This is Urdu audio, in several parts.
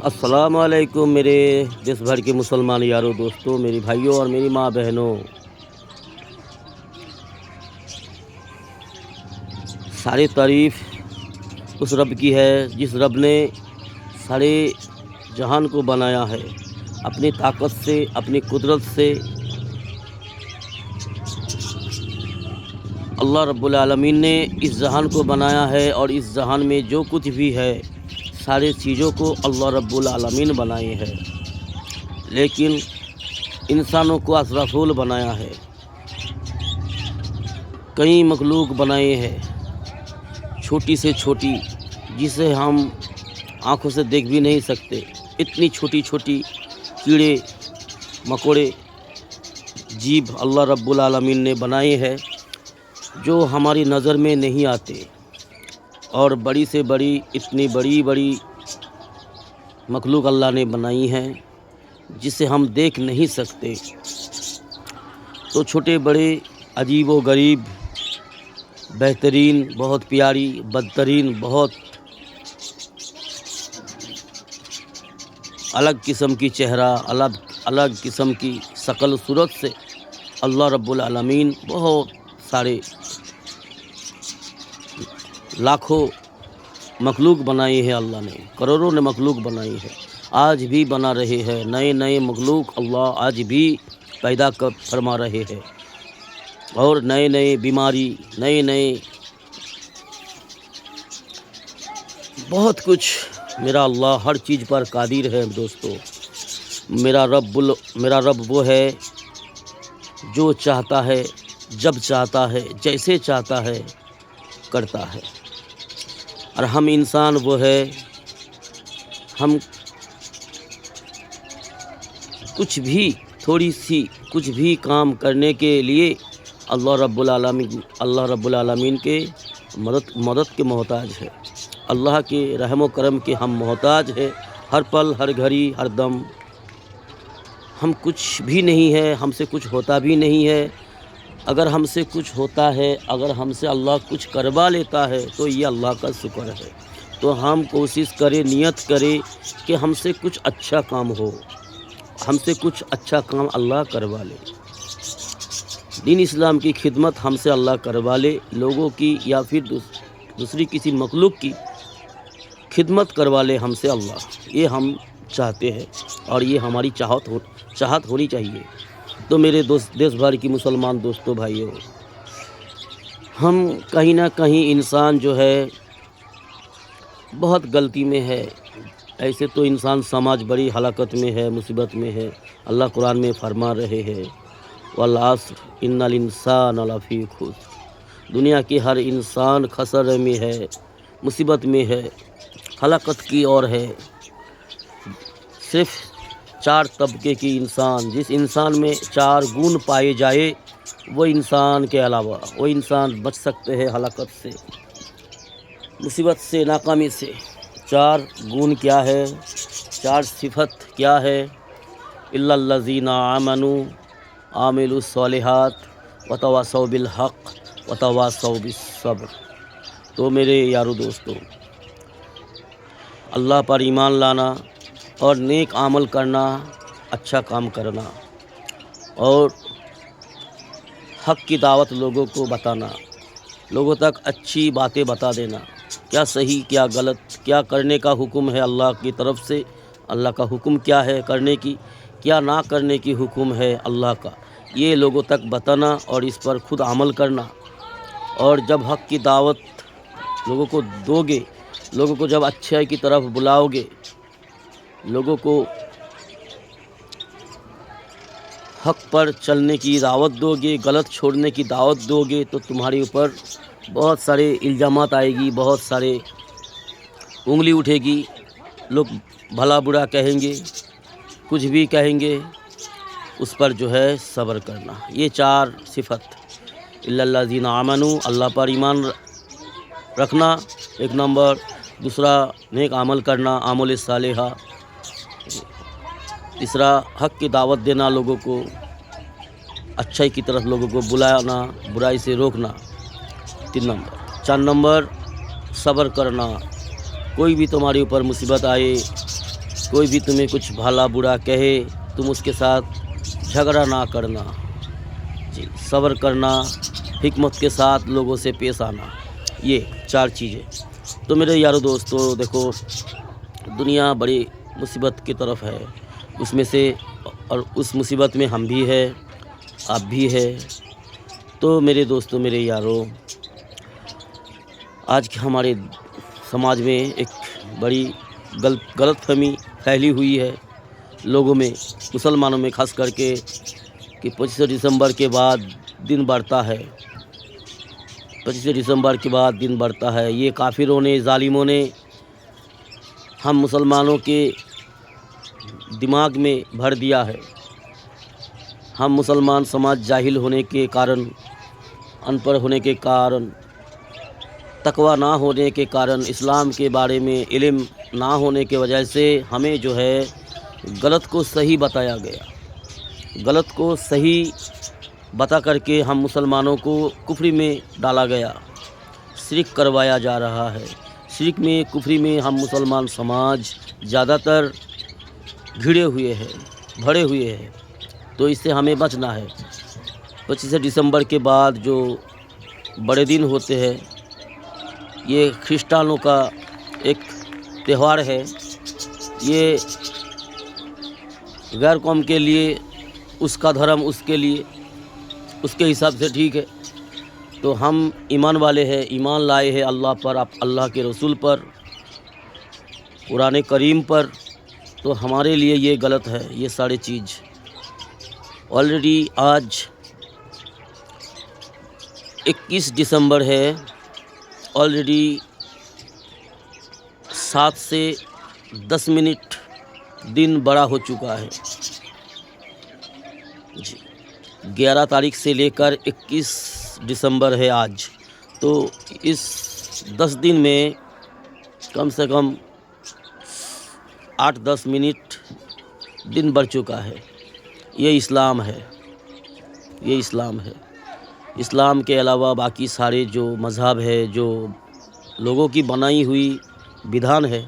السلام علیکم میرے دیش بھر کے مسلمان یاروں دوستوں، میری بھائیوں اور میری ماں بہنوں، ساری تعریف اس رب کی ہے جس رب نے سارے جہان کو بنایا ہے اپنی طاقت سے، اپنی قدرت سے۔ اللہ رب العالمین نے اس جہان کو بنایا ہے، اور اس جہان میں جو کچھ بھی ہے سارے چیزوں کو اللہ رب العالمین بنائے ہیں، لیکن انسانوں کو اسرافول بنایا ہے۔ کئی مخلوق بنائے ہیں چھوٹی سے چھوٹی، جسے ہم آنکھوں سے دیکھ بھی نہیں سکتے۔ اتنی چھوٹی چھوٹی کیڑے مکوڑے جیب اللہ رب العالمین نے بنائے ہیں جو ہماری نظر میں نہیں آتے، اور بڑی سے بڑی اتنی بڑی بڑی مخلوق اللہ نے بنائی ہیں جسے ہم دیکھ نہیں سکتے۔ تو چھوٹے بڑے، عجیب و غریب، بہترین، بہت پیاری، بدترین، بہت الگ قسم کی چہرہ، الگ قسم کی شکل و صورت سے اللہ رب العالمین بہت سارے لاکھوں مخلوق بنائی ہے۔ اللہ نے کروڑوں نے مخلوق بنائی ہے، آج بھی بنا رہے ہیں۔ نئے مخلوق اللہ آج بھی پیدا فرما رہے ہیں، اور نئے بیماری، نئے بہت کچھ۔ میرا اللہ ہر چیز پر قادر ہے دوستو۔ میرا رب وہ ہے جو چاہتا ہے، جب چاہتا ہے، جیسے چاہتا ہے کرتا ہے، اور ہم انسان وہ ہے، ہم کچھ بھی کچھ بھی کام کرنے کے لیے اللہ رب العالمین کے مدد کے محتاج ہے۔ اللہ کے رحم و کرم کے ہم محتاج ہے، ہر پل، ہر گھڑی، ہر دم۔ ہم کچھ بھی نہیں ہے، ہم سے کچھ ہوتا بھی نہیں ہے۔ اگر ہم سے کچھ ہوتا ہے، اگر ہم سے اللہ کچھ کروا لیتا ہے تو یہ اللہ کا شکر ہے۔ تو ہم کوشش کریں، نیت کریں کہ ہم سے کچھ اچھا کام ہو، ہم سے کچھ اچھا کام اللہ کروا لے۔ دین اسلام کی خدمت ہم سے اللہ کروا لے، لوگوں کی یا پھر دوسری کسی مخلوق کی خدمت کروا لے ہم سے اللہ، یہ ہم چاہتے ہیں، اور یہ ہماری چاہت ہونی چاہیے۔ تو میرے دیش بھر کی مسلمان دوستوں، بھائیوں، ہم کہیں نہ کہیں انسان جو ہے بہت غلطی میں ہے۔ ایسے تو انسان سماج بڑی ہلاکت میں ہے، مصیبت میں ہے۔ اللہ قرآن میں فرما رہے ہیں والعصر ان الانسان لفی خسر۔ دنیا کے ہر انسان خسارے میں ہے، مصیبت میں ہے، ہلاکت کی اور ہے۔ صرف 4 طبقے کی انسان، جس انسان میں 4 گن پائے جائے، وہ انسان کے علاوہ وہ انسان بچ سکتے ہیں ہلاکت سے، مصیبت سے، ناکامی سے۔ 4 گن کیا ہے، 4 صفت کیا ہے؟ الا الذین آمنوا عاملوا الصالحات وتواصوا بالحق وتواصوا بالصبر۔ تو میرے یارو دوستو، اللہ پر ایمان لانا اور نیک عمل کرنا، اچھا کام کرنا، اور حق کی دعوت لوگوں کو بتانا، لوگوں تک اچھی باتیں بتا دینا، کیا صحیح کیا غلط، کیا کرنے کا حکم ہے اللہ کی طرف سے، اللہ کا حکم کیا ہے کرنے کی، کیا نہ کرنے کی حکم ہے اللہ کا، یہ لوگوں تک بتانا اور اس پر خود عمل کرنا۔ اور جب حق کی دعوت لوگوں کو دو گے، لوگوں کو جب اچھائی کی طرف بلاؤ گے، لوگوں کو حق پر چلنے کی دعوت دو گے، غلط چھوڑنے کی دعوت دو گے، تو تمہارے اوپر بہت سارے الزامات آئے گی، بہت سارے انگلی اٹھے گی، لوگ بھلا برا کہیں گے، کچھ بھی کہیں گے، اس پر جو ہے صبر کرنا۔ یہ 4 صفت، الا الذین آمنوا، اللہ پر ایمان رکھنا 1 نمبر، دوسرا نیک عمل کرنا، اعمال صالحہ، تیسرا حق کی دعوت دینا، لوگوں کو اچھائی کی طرف لوگوں کو بلانا، برائی سے روکنا، 3 نمبر۔ 4 نمبر صبر کرنا۔ کوئی بھی تمہارے اوپر مصیبت آئے، کوئی بھی تمہیں کچھ بھلا برا کہے تم اس کے ساتھ جھگڑا نہ کرنا، جی صبر کرنا، حکمت کے ساتھ لوگوں سے پیش آنا، یہ 4 چیزیں۔ تو میرے یارو دوستو دیکھو، دنیا بڑی مصیبت کی طرف ہے، اس میں سے اور اس مصیبت میں ہم بھی ہے، آپ بھی ہے۔ تو میرے دوستو، میرے یارو، آج ہمارے سماج میں ایک بڑی غلط فہمی پھیلی ہوئی ہے لوگوں میں، مسلمانوں میں خاص کر کے، کہ 25 دسمبر کے بعد دن بڑھتا ہے، 25 دسمبر کے بعد دن بڑھتا ہے۔ یہ کافروں نے، ظالموں نے ہم مسلمانوں کے دماغ میں بھر دیا ہے۔ ہم مسلمان سماج جاہل ہونے کے کارن، ان پڑھ ہونے کے کارن، تقوی نہ ہونے کے کارن، اسلام کے بارے میں علم نہ ہونے کی وجہ سے ہمیں جو ہے غلط کو صحیح بتایا گیا، غلط کو صحیح بتا کر کے ہم مسلمانوں کو کفر میں ڈالا گیا، شرک کروایا جا رہا ہے۔ شرک میں، کفر میں ہم مسلمان سماج زیادہ تر گھڑے ہوئے ہیں، بھرے ہوئے ہیں۔ تو اس سے ہمیں بچنا ہے۔ 25 دسمبر کے بعد جو بڑے دن ہوتے ہیں، یہ کرسچنوں کا ایک تہوار ہے۔ یہ غیر قوم کے لیے اس کا دھرم، اس کے لیے، اس کے حساب سے ٹھیک ہے۔ تو ہم ایمان والے ہیں، ایمان لائے ہیں اللہ پر، اللہ کے رسول پر، قرآن کریم پر، تو ہمارے لیے یہ غلط ہے یہ ساری چیز۔ آلریڈی آج 21 دسمبر ہے، آلریڈی 7 سے 10 منٹ دن بڑا ہو چکا ہے جی۔ 11 تاریخ سے لے کر 21 دسمبر ہے آج، تو اس 10 دن میں کم سے کم 8-10 منٹ دن بڑھ چکا ہے۔ یہ اسلام ہے، یہ اسلام ہے۔ اسلام کے علاوہ باقی سارے جو مذہب ہے، جو لوگوں کی بنائی ہوئی بدھان ہے،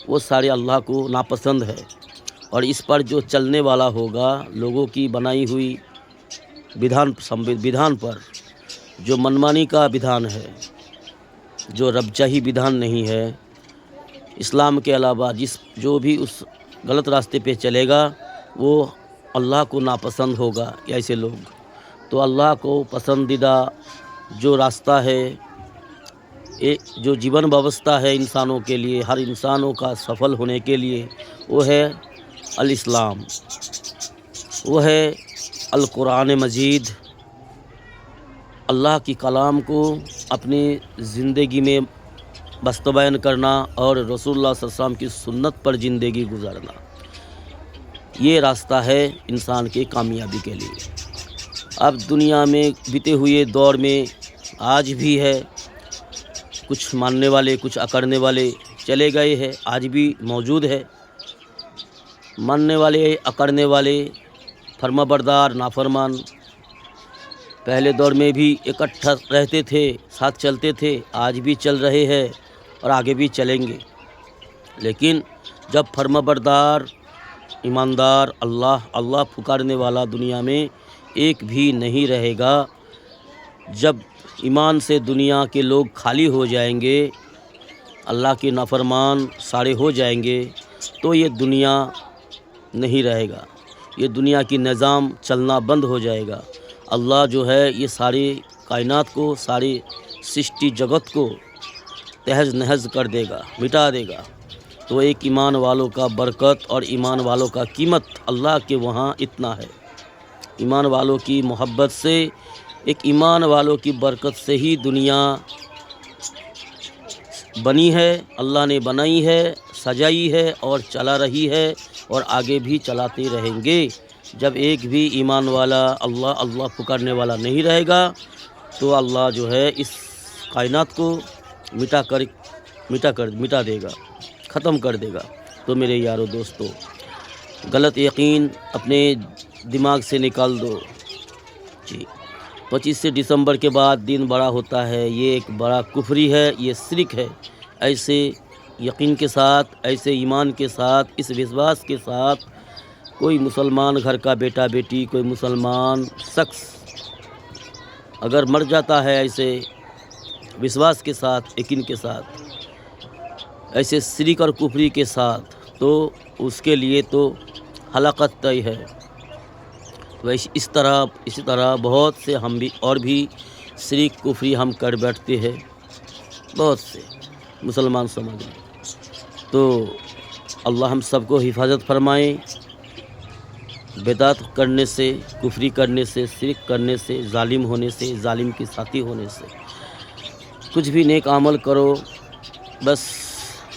وہ سارے اللہ کو ناپسند ہے، اور اس پر جو چلنے والا ہوگا، لوگوں کی بنائی ہوئی بدھان پر جو منمانی کا بدھان ہے، جو رب چاہی بدھان نہیں ہے، اسلام کے علاوہ جو بھی اس غلط راستے پہ چلے گا وہ اللہ کو ناپسند ہوگا۔ ایسے لوگ تو اللہ کو پسندیدہ جو راستہ ہے، جو جیون ویوستھا ہے انسانوں کے لیے، ہر انسانوں کا سفل ہونے کے لیے، وہ ہے الاسلام، وہ ہے القرآن مجید۔ اللہ کی کلام کو اپنی زندگی میں بستہ کرنا اور رسول اللہ صلی اللہ علیہ وسلم کی سنت پر زندگی گزارنا، یہ راستہ ہے انسان کی کامیابی کے لیے۔ اب دنیا میں بیتے ہوئے دور میں آج بھی ہے، کچھ ماننے والے، کچھ اکڑنے والے چلے گئے ہیں، آج بھی موجود ہے۔ ماننے والے، اکڑنے والے، فرما بردار، نافرمان پہلے دور میں بھی اکٹھا رہتے تھے، ساتھ چلتے تھے، آج بھی چل رہے ہیں اور آگے بھی چلیں گے۔ لیکن جب فرما بردار، ایماندار، اللہ پکارنے والا دنیا میں ایک بھی نہیں رہے گا، جب ایمان سے دنیا کے لوگ خالی ہو جائیں گے، اللہ کے نافرمان سارے ہو جائیں گے، تو یہ دنیا نہیں رہے گا، یہ دنیا کی نظام چلنا بند ہو جائے گا۔ اللہ جو ہے یہ ساری کائنات کو، ساری سرشٹی جگت کو تہز نہز کر دے گا، مٹا دے گا۔ تو ایک ایمان والوں کا برکت اور ایمان والوں کا قیمت اللہ کے وہاں اتنا ہے۔ ایمان والوں کی محبت سے، ایک ایمان والوں کی برکت سے ہی دنیا بنی ہے، اللہ نے بنائی ہے، سجائی ہے اور چلا رہی ہے، اور آگے بھی چلاتے رہیں گے۔ جب ایک بھی ایمان والا، اللہ پکارنے والا نہیں رہے گا، تو اللہ جو ہے اس کائنات کو مٹا دے گا، ختم کر دے گا۔ تو میرے یارو دوستو، غلط یقین اپنے دماغ سے نکال دو جی۔ 25 دسمبر کے بعد دن بڑا ہوتا ہے، یہ ایک بڑا کفری ہے، یہ شرک ہے۔ ایسے یقین کے ساتھ، ایسے ایمان کے ساتھ، اس وشواس کے ساتھ کوئی مسلمان گھر کا بیٹا بیٹی، کوئی مسلمان شخص اگر مر جاتا ہے ایسے وشواس کے ساتھ، یقین کے ساتھ، ایسے شرک اور کفری کے ساتھ، تو اس کے لیے تو ہلاکت طے ہے۔ تو اسی طرح بہت سے ہم بھی اور بھی شرک کفری ہم کر بیٹھتے ہیں، بہت سے مسلمان سماج میں۔ تو اللہ ہم سب کو حفاظت فرمائے بدعت کرنے سے، کفری کرنے سے، شرک کرنے سے، ظالم ہونے سے، ظالم کے ساتھی ہونے سے۔ کچھ بھی نیک عمل کرو، بس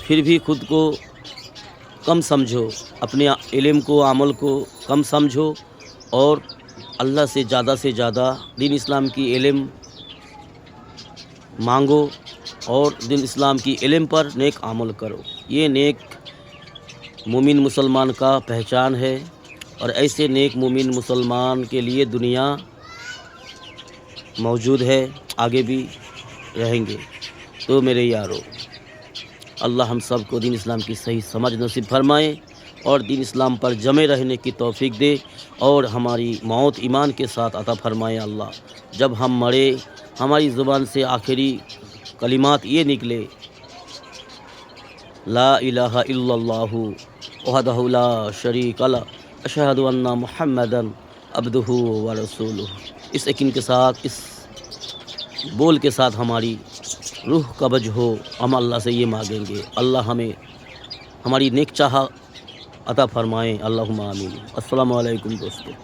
پھر بھی خود کو کم سمجھو، اپنے علم کو، عمل کو کم سمجھو، اور اللہ سے زیادہ دین اسلام کی علم مانگو، اور دین اسلام کی علم پر نیک عمل کرو۔ یہ نیک مومن مسلمان کا پہچان ہے، اور ایسے نیک مومن مسلمان کے لیے دنیا موجود ہے، آگے بھی رہیں گے۔ تو میرے یارو، اللہ ہم سب کو دین اسلام کی صحیح سمجھ نصیب فرمائے، اور دین اسلام پر جمے رہنے کی توفیق دے، اور ہماری موت ایمان کے ساتھ عطا فرمائے اللہ۔ جب ہم مرے، ہماری زبان سے آخری کلمات یہ نکلے، لا الہ الا اللہ وحدہ لا شریک لہ اشہد ان محمدا عبدہ ورسولہ، اس یقین کے ساتھ، اس بول کے ساتھ ہماری روح قبض ہو، ہم اللہ سے یہ مانگیں گے، اللہ ہمیں ہماری نیک چاہت عطا فرمائیں، اللہم آمین۔ السلام علیکم دوستو۔